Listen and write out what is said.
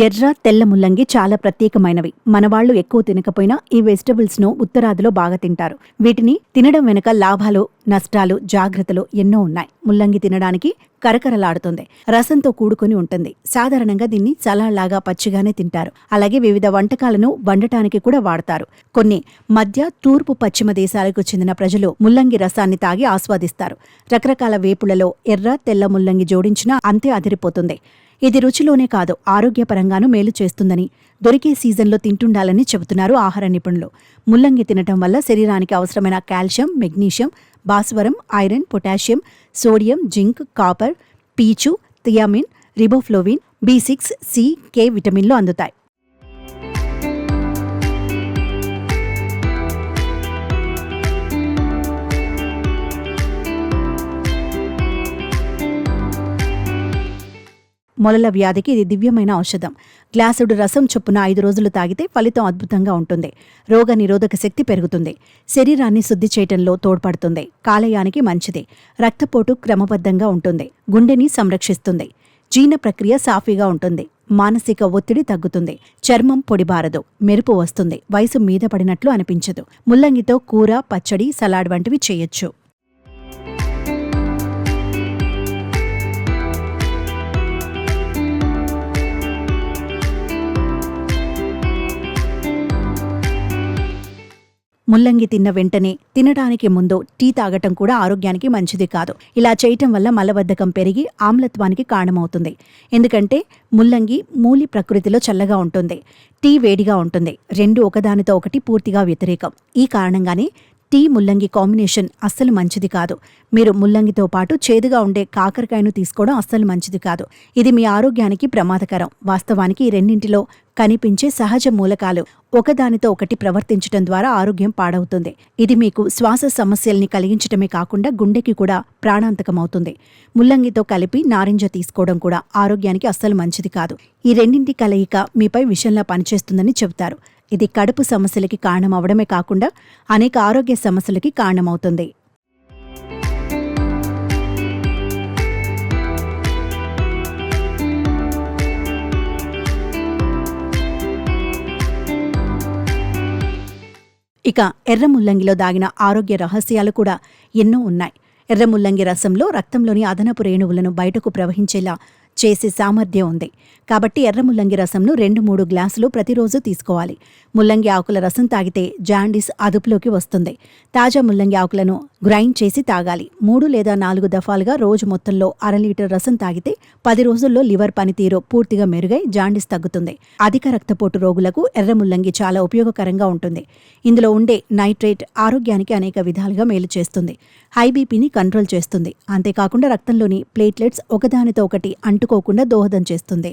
ఎర్ర తెల్ల ముల్లంగి చాలా ప్రత్యేకమైనవి. మనవాళ్లు ఎక్కువ తినకపోయినా ఈ వెజిటబుల్స్ ను ఉత్తరాదిలో బాగా తింటారు. వీటిని తినడం వెనుక లాభాలు, నష్టాలు, జాగ్రత్తలు ఎన్నో ఉన్నాయి. ముల్లంగి తినడానికి కరకరలాడుతుంది. రసంతో కూడుకొని ఉంటుంది. సాధారణంగా దీన్ని సలాడ్లాగా పచ్చిగానే తింటారు. అలాగే వివిధ వంటకాలను వండటానికి కూడా వాడతారు. కొన్ని మధ్య తూర్పు పశ్చిమ దేశాలకు చెందిన ప్రజలు ముల్లంగి రసాన్ని తాగి ఆస్వాదిస్తారు. రకరకాల వేపులలో ఎర్ర తెల్ల ముల్లంగి జోడించినా అంతే అదిరిపోతుంది. ఇది రుచిలోనే కాదు, ఆరోగ్యపరంగానూ మేలు చేస్తుందని, దొరికే సీజన్లో తింటుండాలని చెబుతున్నారు ఆహార నిపుణులు. ముల్లంగి తినటం వల్ల శరీరానికి అవసరమైన కాల్షియం, మెగ్నీషియం, భాస్వరం, iron, potassium, sodium, zinc, copper, పీచు, thiamine, riboflavin, B6, C, K విటమిన్లు అందుతాయి. మొలల వ్యాధికి ఇది దివ్యమైన ఔషధం. గ్లాసుడు రసం చొప్పున 5 రోజులు తాగితే ఫలితం అద్భుతంగా ఉంటుంది. రోగ నిరోధక శక్తి పెరుగుతుంది. శరీరాన్ని శుద్ధి చేయటంలో తోడ్పడుతుంది. కాలేయానికి మంచిది. రక్తపోటు క్రమబద్ధంగా ఉంటుంది. గుండెని సంరక్షిస్తుంది. జీర్ణ ప్రక్రియ సాఫీగా ఉంటుంది. మానసిక ఒత్తిడి తగ్గుతుంది. చర్మం పొడిబారదు. మెరుపు వస్తుంది. వయసు మీద పడినట్లు అనిపించదు. ముల్లంగితో కూర, పచ్చడి, సలాడ్ వంటివి చేయొచ్చు. ముల్లంగి తిన్న వెంటనే తినడానికి ముందు టీ తాగటం కూడా ఆరోగ్యానికి మంచిది కాదు. ఇలా చేయటం వల్ల మలబద్ధకం పెరిగి ఆమ్లత్వానికి కారణమవుతుంది. ఎందుకంటే ముల్లంగి మూలి ప్రకృతిలో చల్లగా ఉంటుంది. టీ వేడిగా ఉంటుంది. రెండు ఒకదానితో ఒకటి పూర్తిగా వ్యతిరేకం. ఈ కారణంగానే టీ ముల్లంగి కాంబినేషన్ అస్సలు మంచిది కాదు. మీరు ముల్లంగితో పాటు చేదుగా ఉండే కాకరకాయను తీసుకోవడం అస్సలు మంచిది కాదు. ఇది మీ ఆరోగ్యానికి ప్రమాదకరం. వాస్తవానికి ఈ రెండింటిలో కనిపించే సహజ మూలకాలు ఒకదానితో ఒకటి ప్రవర్తించడం ద్వారా ఆరోగ్యం పాడవుతుంది. ఇది మీకు శ్వాస సమస్యల్ని కలిగించడమే కాకుండా గుండెకి కూడా ప్రాణాంతకమవుతుంది. ముల్లంగితో కలిపి నారింజ తీసుకోవడం కూడా ఆరోగ్యానికి అస్సలు మంచిది కాదు. ఈ రెండింటి కలయిక మీపై విషంలా పనిచేస్తుందని చెబుతారు. ఇది కడుపు సమస్యలకి కారణమవడమే కాకుండా అనేక ఆరోగ్య సమస్యలకి కారణమవుతుంది. ఇక ఎర్ర ముల్లంగిలో దాగిన ఆరోగ్య రహస్యాలు కూడా ఎన్నో ఉన్నాయి. ఎర్ర ముల్లంగి రసంలో రక్తంలోని అదనపు రేణువులను బయటకు ప్రవహించేలా చేసే సామర్థ్యం ఉంది. కాబట్టి ఎర్ర ముల్లంగి రసంను 2-3 గ్లాసులు ప్రతిరోజు తీసుకోవాలి. ముల్లంగి ఆకుల రసం తాగితే జాండీస్ అదుపులోకి వస్తుంది. తాజా ముల్లంగి ఆకులను గ్రైండ్ చేసి తాగాలి. 3 లేదా 4 దఫాలుగా రోజు మొత్తంలో 1/2 లీటర్ రసం తాగితే 10 రోజుల్లో లివర్ పనితీరు పూర్తిగా మెరుగై జాండీస్ తగ్గుతుంది. అధిక రక్తపోటు రోగులకు ఎర్ర ముల్లంగి చాలా ఉపయోగకరంగా ఉంటుంది. ఇందులో ఉండే నైట్రేట్ ఆరోగ్యానికి అనేక విధాలుగా మేలు చేస్తుంది. హై బీపీని కంట్రోల్ చేస్తుంది. అంతేకాకుండా రక్తంలోని ప్లేట్లెట్స్ ఒకదానితో ఒకటి అంటుకోకుండా దోహదం చేస్తుంది.